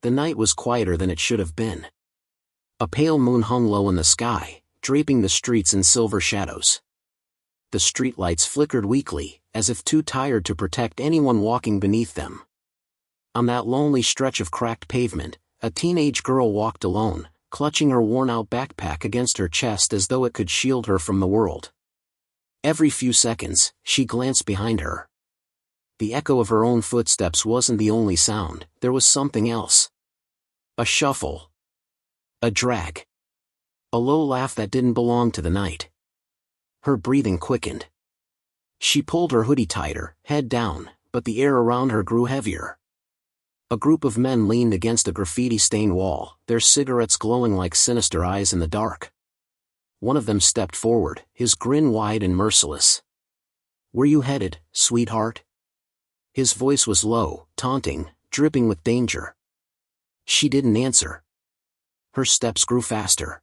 The night was quieter than it should have been. A pale moon hung low in the sky, draping the streets in silver shadows. The streetlights flickered weakly, as if too tired to protect anyone walking beneath them. On that lonely stretch of cracked pavement, a teenage girl walked alone, clutching her worn-out backpack against her chest as though it could shield her from the world. Every few seconds, she glanced behind her. The echo of her own footsteps wasn't the only sound, there was something else. A shuffle. A drag. A low laugh that didn't belong to the night. Her breathing quickened. She pulled her hoodie tighter, head down, but the air around her grew heavier. A group of men leaned against a graffiti-stained wall, their cigarettes glowing like sinister eyes in the dark. One of them stepped forward, his grin wide and merciless. "Where you headed, sweetheart?" His voice was low, taunting, dripping with danger. She didn't answer. Her steps grew faster.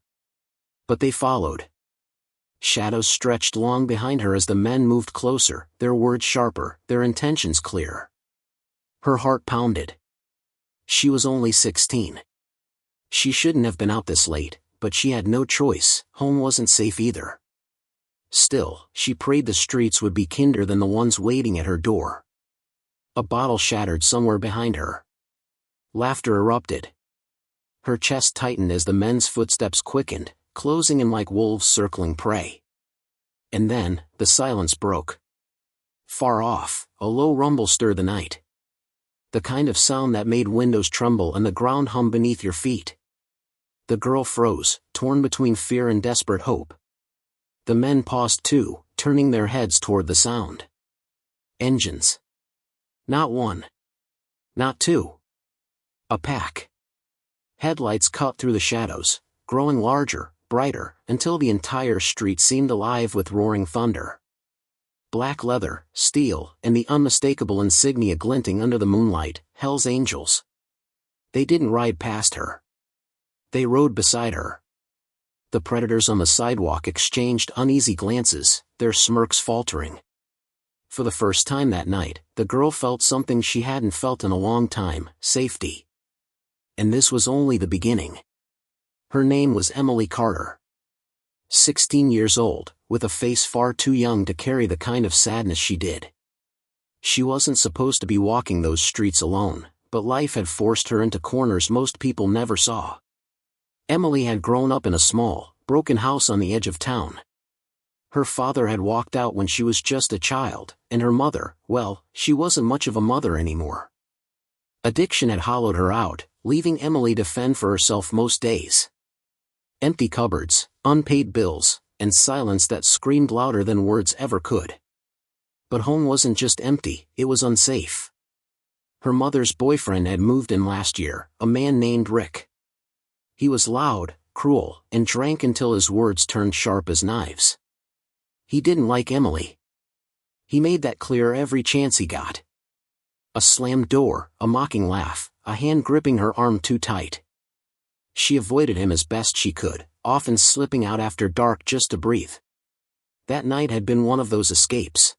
But they followed. Shadows stretched long behind her as the men moved closer, their words sharper, their intentions clear. Her heart pounded. She was only 16. She shouldn't have been out this late, but she had no choice, home wasn't safe either. Still, she prayed the streets would be kinder than the ones waiting at her door. A bottle shattered somewhere behind her. Laughter erupted. Her chest tightened as the men's footsteps quickened, closing in like wolves circling prey. And then, the silence broke. Far off, a low rumble stirred the night. The kind of sound that made windows tremble and the ground hum beneath your feet. The girl froze, torn between fear and desperate hope. The men paused too, turning their heads toward the sound. Engines. Not one. Not two. A pack. Headlights cut through the shadows, growing larger, brighter, until the entire street seemed alive with roaring thunder. Black leather, steel, and the unmistakable insignia glinting under the moonlight, Hell's Angels. They didn't ride past her. They rode beside her. The predators on the sidewalk exchanged uneasy glances, their smirks faltering. For the first time that night, the girl felt something she hadn't felt in a long time, safety. And this was only the beginning. Her name was Emily Carter. 16 years old, with a face far too young to carry the kind of sadness she did. She wasn't supposed to be walking those streets alone, but life had forced her into corners most people never saw. Emily had grown up in a small, broken house on the edge of town. Her father had walked out when she was just a child, and her mother, well, she wasn't much of a mother anymore. Addiction had hollowed her out, leaving Emily to fend for herself most days. Empty cupboards, unpaid bills, and silence that screamed louder than words ever could. But home wasn't just empty, it was unsafe. Her mother's boyfriend had moved in last year, a man named Rick. He was loud, cruel, and drank until his words turned sharp as knives. He didn't like Emily. He made that clear every chance he got. A slammed door, a mocking laugh, a hand gripping her arm too tight. She avoided him as best she could, often slipping out after dark just to breathe. That night had been one of those escapes.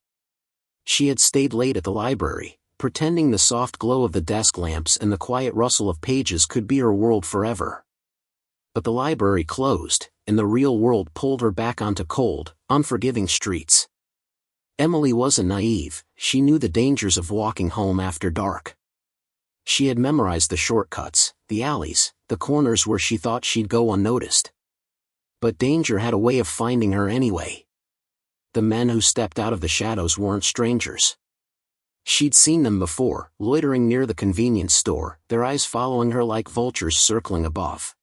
She had stayed late at the library, pretending the soft glow of the desk lamps and the quiet rustle of pages could be her world forever. But the library closed, and the real world pulled her back onto cold, unforgiving streets. Emily wasn't naive, she knew the dangers of walking home after dark. She had memorized the shortcuts, the alleys, the corners where she thought she'd go unnoticed. But danger had a way of finding her anyway. The men who stepped out of the shadows weren't strangers. She'd seen them before, loitering near the convenience store, their eyes following her like vultures circling above.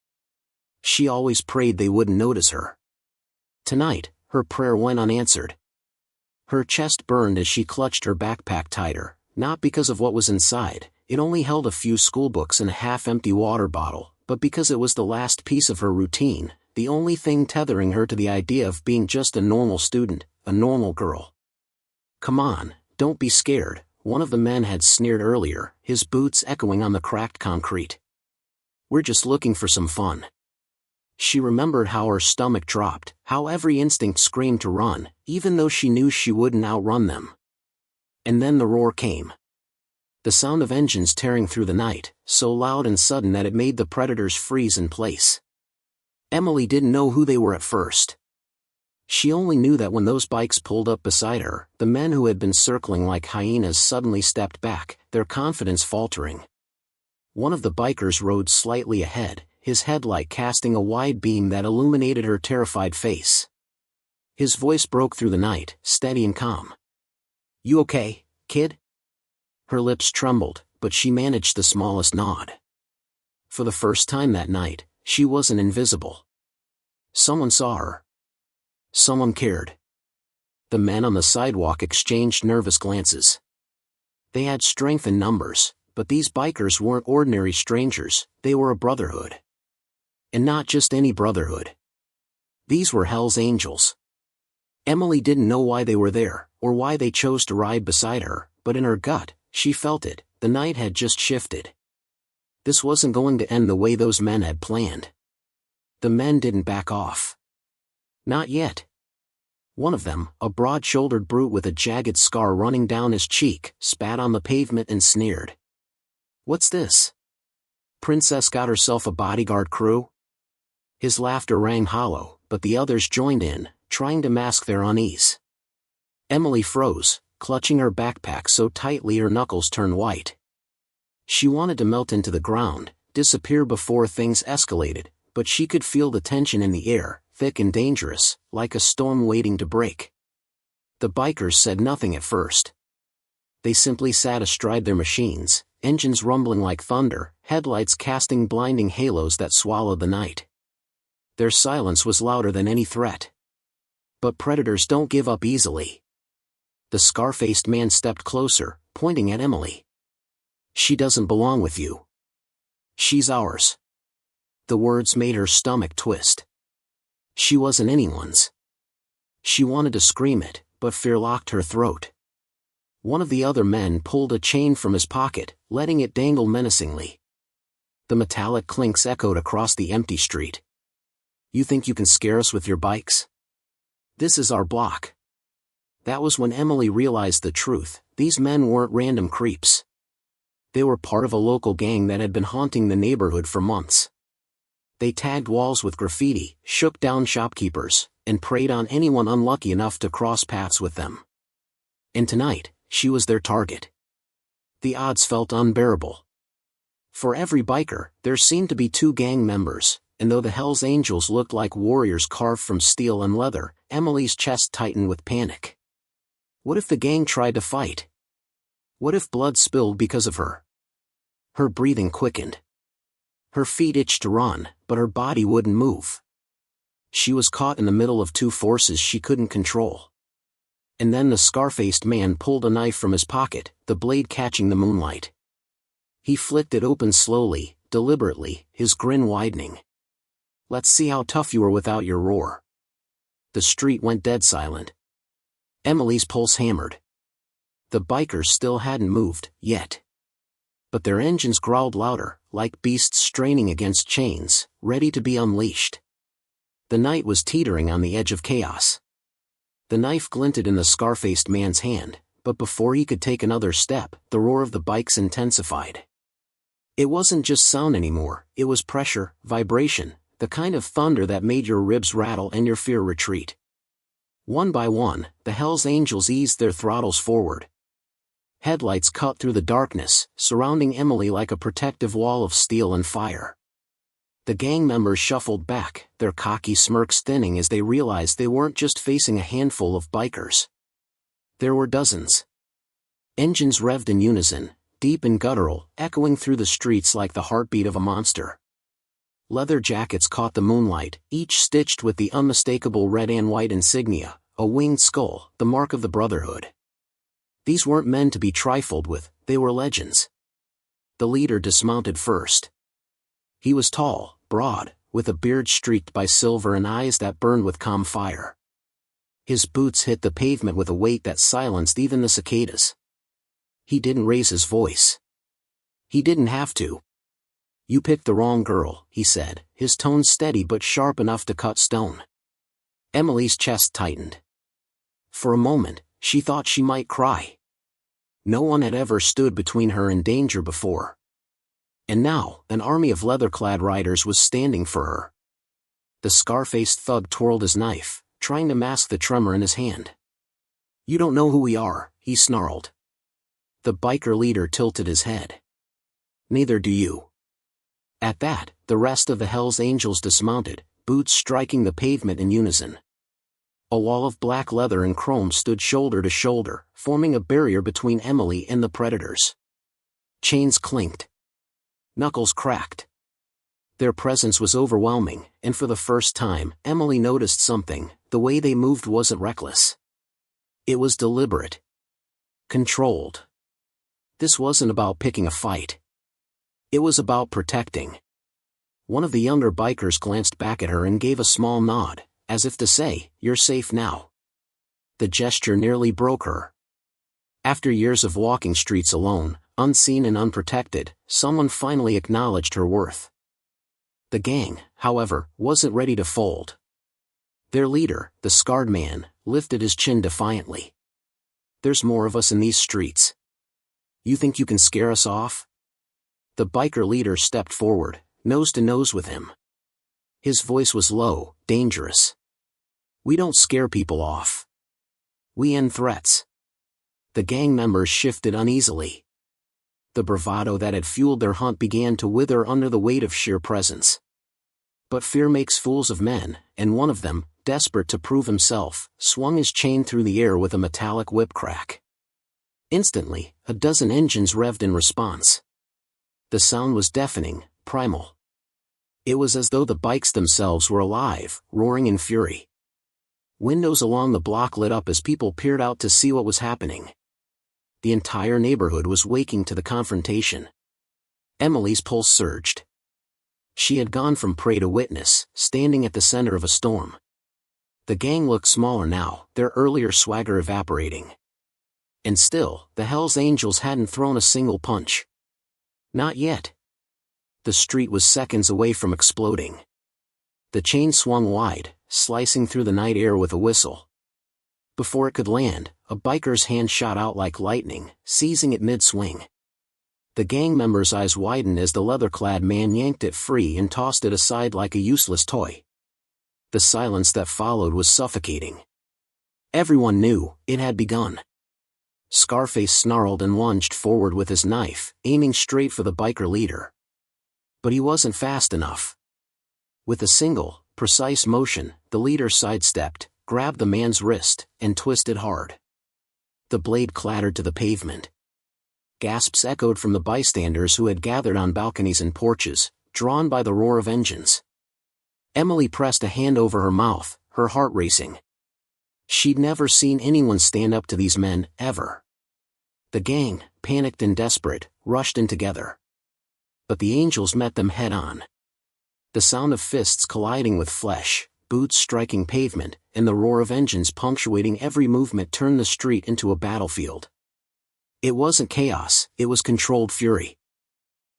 She always prayed they wouldn't notice her. Tonight, her prayer went unanswered. Her chest burned as she clutched her backpack tighter, not because of what was inside, it only held a few schoolbooks and a half-empty water bottle, but because it was the last piece of her routine, the only thing tethering her to the idea of being just a normal student, a normal girl. "Come on, don't be scared," one of the men had sneered earlier, his boots echoing on the cracked concrete. "We're just looking for some fun." She remembered how her stomach dropped, how every instinct screamed to run, even though she knew she wouldn't outrun them. And then the roar came. The sound of engines tearing through the night, so loud and sudden that it made the predators freeze in place. Emily didn't know who they were at first. She only knew that when those bikes pulled up beside her, the men who had been circling like hyenas suddenly stepped back, their confidence faltering. One of the bikers rode slightly ahead, his headlight casting a wide beam that illuminated her terrified face. His voice broke through the night, steady and calm. "You okay, kid?" Her lips trembled, but she managed the smallest nod. For the first time that night, she wasn't invisible. Someone saw her. Someone cared. The men on the sidewalk exchanged nervous glances. They had strength in numbers, but these bikers weren't ordinary strangers, they were a brotherhood. And not just any brotherhood. These were Hell's Angels. Emily didn't know why they were there, or why they chose to ride beside her, but in her gut, she felt it, the night had just shifted. This wasn't going to end the way those men had planned. The men didn't back off. Not yet. One of them, a broad-shouldered brute with a jagged scar running down his cheek, spat on the pavement and sneered. "What's this? Princess got herself a bodyguard crew?" His laughter rang hollow, but the others joined in, trying to mask their unease. Emily froze, clutching her backpack so tightly her knuckles turned white. She wanted to melt into the ground, disappear before things escalated, but she could feel the tension in the air, thick and dangerous, like a storm waiting to break. The bikers said nothing at first. They simply sat astride their machines, engines rumbling like thunder, headlights casting blinding halos that swallowed the night. Their silence was louder than any threat. But predators don't give up easily. The scar-faced man stepped closer, pointing at Emily. "She doesn't belong with you. She's ours." The words made her stomach twist. She wasn't anyone's. She wanted to scream it, but fear locked her throat. One of the other men pulled a chain from his pocket, letting it dangle menacingly. The metallic clinks echoed across the empty street. "You think you can scare us with your bikes? This is our block." That was when Emily realized the truth, these men weren't random creeps. They were part of a local gang that had been haunting the neighborhood for months. They tagged walls with graffiti, shook down shopkeepers, and preyed on anyone unlucky enough to cross paths with them. And tonight, she was their target. The odds felt unbearable. For every biker, there seemed to be 2 gang members, and though the Hell's Angels looked like warriors carved from steel and leather, Emily's chest tightened with panic. What if the gang tried to fight? What if blood spilled because of her? Her breathing quickened. Her feet itched to run, but her body wouldn't move. She was caught in the middle of 2 forces she couldn't control. And then the scar-faced man pulled a knife from his pocket, the blade catching the moonlight. He flicked it open slowly, deliberately, his grin widening. "Let's see how tough you are without your roar." The street went dead silent. Emily's pulse hammered. The bikers still hadn't moved, yet. But their engines growled louder, like beasts straining against chains, ready to be unleashed. The night was teetering on the edge of chaos. The knife glinted in the scar-faced man's hand, but before he could take another step, the roar of the bikes intensified. It wasn't just sound anymore, it was pressure, vibration, the kind of thunder that made your ribs rattle and your fear retreat. One by one, the Hell's Angels eased their throttles forward. Headlights cut through the darkness, surrounding Emily like a protective wall of steel and fire. The gang members shuffled back, their cocky smirks thinning as they realized they weren't just facing a handful of bikers. There were dozens. Engines revved in unison, deep and guttural, echoing through the streets like the heartbeat of a monster. Leather jackets caught the moonlight, each stitched with the unmistakable red and white insignia, a winged skull, the mark of the Brotherhood. These weren't men to be trifled with, they were legends. The leader dismounted first. He was tall, broad, with a beard streaked by silver and eyes that burned with calm fire. His boots hit the pavement with a weight that silenced even the cicadas. He didn't raise his voice. He didn't have to. "You picked the wrong girl," he said, his tone steady but sharp enough to cut stone. Emily's chest tightened. For a moment, she thought she might cry. No one had ever stood between her and danger before. And now, an army of leather-clad riders was standing for her. The scar-faced thug twirled his knife, trying to mask the tremor in his hand. "You don't know who we are," he snarled. The biker leader tilted his head. "Neither do you." At that, the rest of the Hells Angels dismounted, boots striking the pavement in unison. A wall of black leather and chrome stood shoulder to shoulder, forming a barrier between Emily and the predators. Chains clinked. Knuckles cracked. Their presence was overwhelming, and for the first time, Emily noticed something: the way they moved wasn't reckless. It was deliberate. Controlled. This wasn't about picking a fight. It was about protecting. One of the younger bikers glanced back at her and gave a small nod, as if to say, "You're safe now." The gesture nearly broke her. After years of walking streets alone, unseen and unprotected, someone finally acknowledged her worth. The gang, however, wasn't ready to fold. Their leader, the scarred man, lifted his chin defiantly. "There's more of us in these streets. You think you can scare us off?" The biker leader stepped forward, nose to nose with him. His voice was low, dangerous. "We don't scare people off. We end threats." The gang members shifted uneasily. The bravado that had fueled their hunt began to wither under the weight of sheer presence. But fear makes fools of men, and one of them, desperate to prove himself, swung his chain through the air with a metallic whip crack. Instantly, a dozen engines revved in response. The sound was deafening, primal. It was as though the bikes themselves were alive, roaring in fury. Windows along the block lit up as people peered out to see what was happening. The entire neighborhood was waking to the confrontation. Emily's pulse surged. She had gone from prey to witness, standing at the center of a storm. The gang looked smaller now, their earlier swagger evaporating. And still, the Hells Angels hadn't thrown a single punch. Not yet. The street was seconds away from exploding. The chain swung wide, slicing through the night air with a whistle. Before it could land, a biker's hand shot out like lightning, seizing it mid-swing. The gang member's eyes widened as the leather-clad man yanked it free and tossed it aside like a useless toy. The silence that followed was suffocating. Everyone knew it had begun. Scarface snarled and lunged forward with his knife, aiming straight for the biker leader. But he wasn't fast enough. With a single, precise motion, the leader sidestepped, grabbed the man's wrist, and twisted hard. The blade clattered to the pavement. Gasps echoed from the bystanders who had gathered on balconies and porches, drawn by the roar of engines. Emily pressed a hand over her mouth, her heart racing. She'd never seen anyone stand up to these men, ever. The gang, panicked and desperate, rushed in together. But the Angels met them head-on. The sound of fists colliding with flesh, boots striking pavement, and the roar of engines punctuating every movement turned the street into a battlefield. It wasn't chaos, it was controlled fury.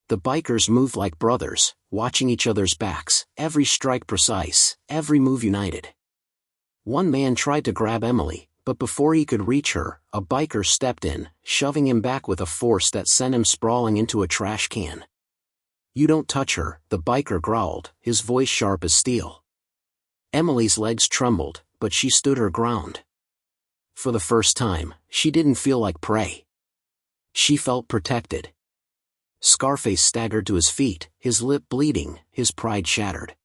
The bikers moved like brothers, watching each other's backs, every strike precise, every move united. One man tried to grab Emily, but before he could reach her, a biker stepped in, shoving him back with a force that sent him sprawling into a trash can. "You don't touch her," the biker growled, his voice sharp as steel. Emily's legs trembled, but she stood her ground. For the first time, she didn't feel like prey. She felt protected. Scarface staggered to his feet, his lip bleeding, his pride shattered.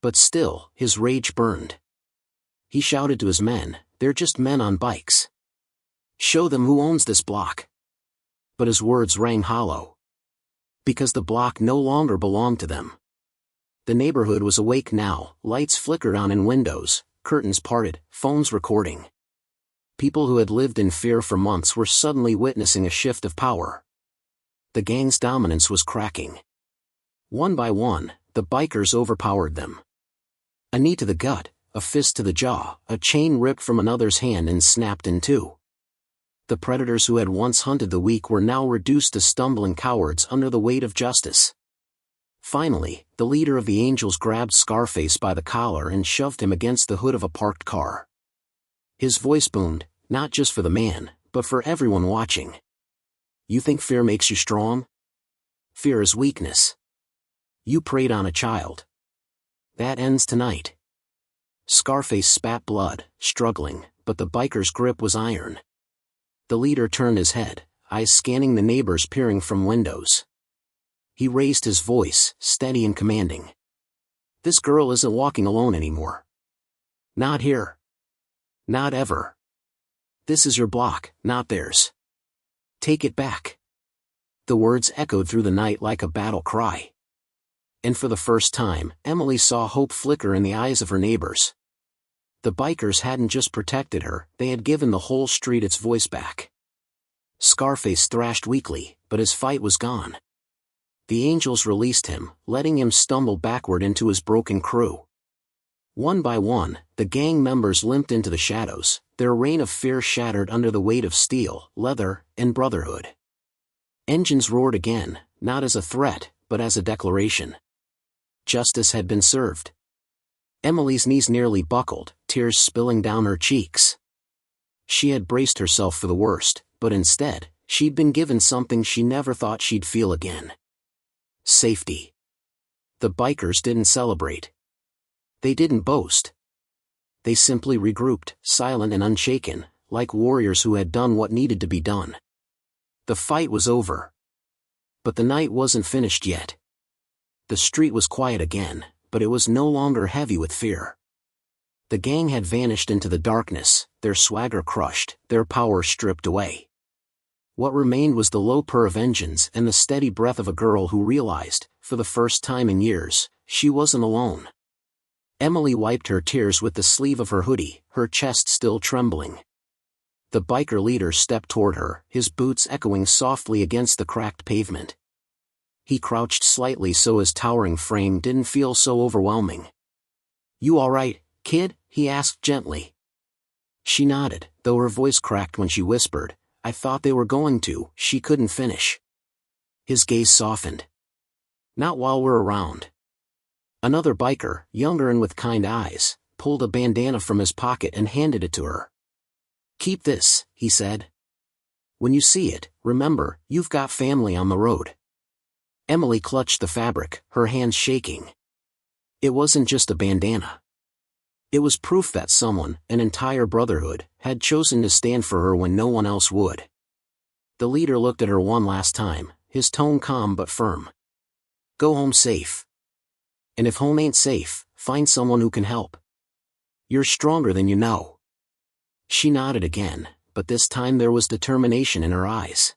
But still, his rage burned. He shouted to his men, "They're just men on bikes. Show them who owns this block." But his words rang hollow. Because the block no longer belonged to them. The neighborhood was awake now, lights flickered on in windows, curtains parted, phones recording. People who had lived in fear for months were suddenly witnessing a shift of power. The gang's dominance was cracking. One by one, the bikers overpowered them. A knee to the gut, a fist to the jaw, a chain ripped from another's hand and snapped in two. The predators who had once hunted the weak were now reduced to stumbling cowards under the weight of justice. Finally, the leader of the Angels grabbed Scarface by the collar and shoved him against the hood of a parked car. His voice boomed, not just for the man, but for everyone watching. You think fear makes you strong? Fear is weakness. You preyed on a child. That ends tonight. Scarface spat blood, struggling, but the biker's grip was iron. The leader turned his head, eyes scanning the neighbors peering from windows. He raised his voice, steady and commanding. This girl isn't walking alone anymore. Not here. Not ever. This is your block, not theirs. Take it back. The words echoed through the night like a battle cry. And for the first time, Emily saw hope flicker in the eyes of her neighbors. The bikers hadn't just protected her, they had given the whole street its voice back. Scarface thrashed weakly, but his fight was gone. The angels released him, letting him stumble backward into his broken crew. One by one, the gang members limped into the shadows, their reign of fear shattered under the weight of steel, leather, and brotherhood. Engines roared again, not as a threat, but as a declaration. Justice had been served. Emily's knees nearly buckled, tears spilling down her cheeks. She had braced herself for the worst, but instead, she'd been given something she never thought she'd feel again. Safety. The bikers didn't celebrate. They didn't boast. They simply regrouped, silent and unshaken, like warriors who had done what needed to be done. The fight was over. But the night wasn't finished yet. The street was quiet again, but it was no longer heavy with fear. The gang had vanished into the darkness, their swagger crushed, their power stripped away. What remained was the low purr of engines and the steady breath of a girl who realized, for the first time in years, she wasn't alone. Emily wiped her tears with the sleeve of her hoodie, her chest still trembling. The biker leader stepped toward her, his boots echoing softly against the cracked pavement. He crouched slightly so his towering frame didn't feel so overwhelming. "You all right, kid?" he asked gently. She nodded, though her voice cracked when she whispered, "I thought they were going to." She couldn't finish. His gaze softened. "Not while we're around." Another biker, younger and with kind eyes, pulled a bandana from his pocket and handed it to her. "Keep this," he said. "When you see it, remember, you've got family on the road." Emily clutched the fabric, her hands shaking. It wasn't just a bandana. It was proof that someone, an entire brotherhood, had chosen to stand for her when no one else would. The leader looked at her one last time, his tone calm but firm. "Go home safe. And if home ain't safe, find someone who can help. You're stronger than you know." She nodded again, but this time there was determination in her eyes.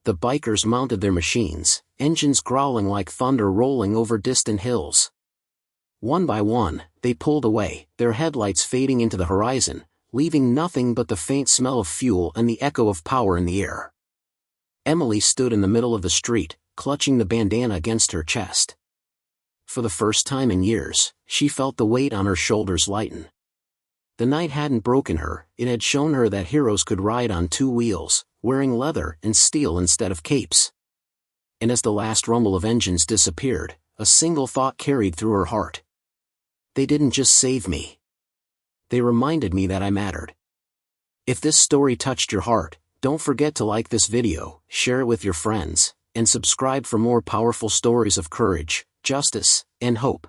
The bikers mounted their machines, engines growling like thunder rolling over distant hills. One by one, they pulled away, their headlights fading into the horizon, leaving nothing but the faint smell of fuel and the echo of power in the air. Emily stood in the middle of the street, clutching the bandana against her chest. For the first time in years, she felt the weight on her shoulders lighten. The night hadn't broken her, it had shown her that heroes could ride on two wheels, wearing leather and steel instead of capes. And as the last rumble of engines disappeared, a single thought carried through her heart. They didn't just save me. They reminded me that I mattered. If this story touched your heart, don't forget to like this video, share it with your friends, and subscribe for more powerful stories of courage, justice, and hope.